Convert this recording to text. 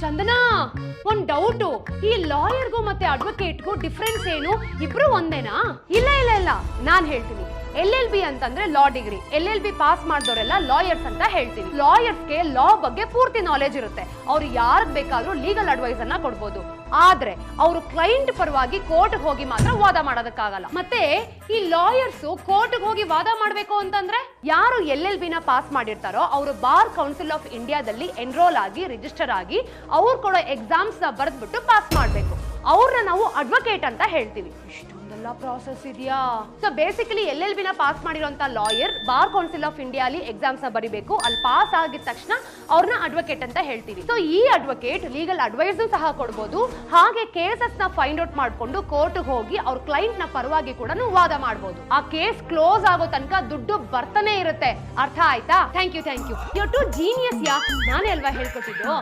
ಚಂದನಾ, ಒಂದ್ ಡೌಟು. ಈ ಲಾಯರ್ಗೂ ಮತ್ತೆ ಅಡ್ವೊಕೇಟ್ಗೂ ಡಿಫ್ರೆನ್ಸ್ ಏನು? ಇಬ್ರು ಒಂದೇನಾ? ಇಲ್ಲ ಇಲ್ಲ ಇಲ್ಲ, ನಾನ್ ಹೇಳ್ತೀನಿ. LLB ಅಂತಂದ್ರೆ ಲಾ ಡಿಗ್ರಿ. LLB ಪಾಸ್ ಮಾಡಿದವರೆಲ್ಲ ಲಾಯರ್ಸ್ ಅಂತ ಹೇಳ್ತೀವಿ. ಲಾಯರ್ಸ್ಗೆ ಲಾ ಬಗ್ಗೆ ಪೂರ್ತಿ ನಾಲೆಜ್ ಇರುತ್ತೆ. ಅವ್ರು ಯಾರಿಗ್ ಬೇಕಾದ್ರೂ ಲೀಗಲ್ ಅಡ್ವೈಸ್ ಅನ್ನ ಕೊಡ್ಬೋದು. ಆದ್ರೆ ಅವರು ಕ್ಲೈಂಟ್ ಪರವಾಗಿ ಕೋರ್ಟ್ ಹೋಗಿ ಮಾತ್ರ ವಾದ ಮಾಡೋದಕ್ಕಾಗಲ್ಲ. ಮತ್ತೆ ಈ ಲಾಯರ್ಸ್ ಕೋರ್ಟ್ ಹೋಗಿ ವಾದ ಮಾಡ್ಬೇಕು ಅಂತಂದ್ರೆ ಯಾರು LLB ನ ಪಾಸ್ ಮಾಡಿರ್ತಾರೋ ಅವರು ಬಾರ್ ಕೌನ್ಸಿಲ್ ಆಫ್ ಇಂಡಿಯಾದಲ್ಲಿ ಎನ್ರೋಲ್ ಆಗಿ ರಿಜಿಸ್ಟರ್ ಆಗಿ ಅವ್ರು ಕೊಡೋ ಎಕ್ಸಾಮ್ಸ್ ನ ಬರೆದ್ಬಿಟ್ಟು ಪಾಸ್ ಮಾಡ್ಬೇಕು. ಅವ್ರನ್ನ ನಾವು ಅಡ್ವೊಕೇಟ್ ಅಂತ ಹೇಳ್ತೀವಿ. ಇಷ್ಟೊಂದೆಲ್ಲ ಪ್ರಾಸೆಸ್ ಇದೆಯಾ? ಸೊ ಬೇಸಿಕಲಿ LLB ನ ಪಾಸ್ ಮಾಡಿರೋಂತ lawyer bar council of India ಅಲ್ಲಿ ಎಕ್ಸಾಮ್ಸ್ ನ ಬರಿಬೇಕು. ಅಲ್ಲಿ ಪಾಸ್ ಆಗಿದ ತಕ್ಷಣ ಅವ್ರನ್ನ ಅಡ್ವೊಕೇಟ್ ಅಂತ ಹೇಳ್ತೀವಿ. ಸೊ ಈ ಅಡ್ವೊಕೇಟ್ ಲೀಗಲ್ ಅಡ್ವೈಸ್ ಸಹ ಕೊಡ್ಬೋದು. ಹಾಗೆ ಕೇಸಸ್ ನ ಫೈಂಡ್ ಔಟ್ ಮಾಡ್ಕೊಂಡು ಕೋರ್ಟ್ ಹೋಗಿ ಅವ್ರ ಕ್ಲೈಂಟ್ ನ ಪರವಾಗಿ ಕೂಡ ವಾದ ಮಾಡಬಹುದು. ಆ ಕೇಸ್ ಕ್ಲೋಸ್ ಆಗೋ ತನಕ ದುಡ್ಡು ಬರ್ತಾನೆ ಇರುತ್ತೆ. ಅರ್ಥ ಆಯ್ತಾ? Thank you. You too genius ಯಾ. ನಾನೇ ಅಲ್ವಾ ಹೇಳ್ಕೊಟ್ಟಿದ್ದು.